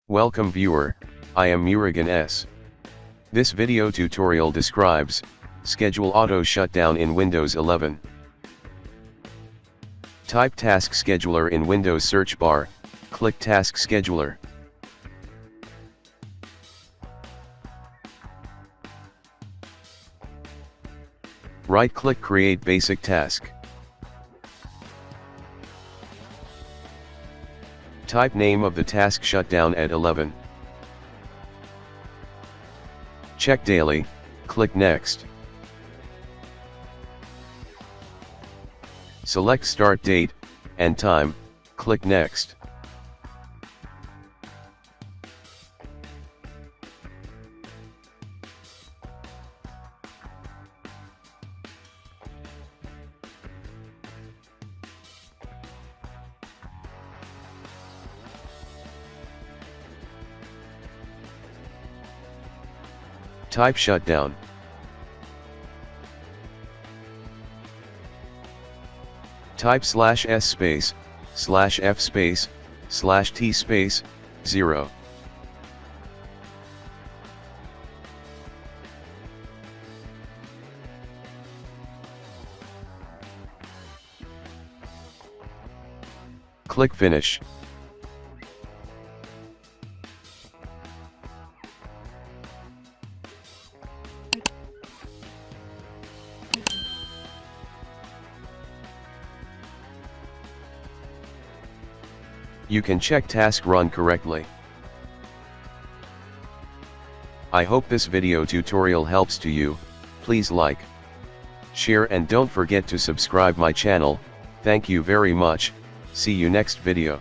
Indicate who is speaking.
Speaker 1: Welcome viewer, I am Murugan S. This video tutorial describes, schedule auto shutdown in Windows 11. Type Task Scheduler in Windows search bar, click Task Scheduler. Right-click Create Basic Task. Type name of the task Shutdown at 11. Check Daily, click Next. Select Start Date and Time, click Next. Type Shutdown. Type /s space, /f space, /t space, 0. Click Finish. You can check task run correctly. I hope this video tutorial helps to you. Please like, share and don't forget to subscribe my channel. Thank you very much. See you next video.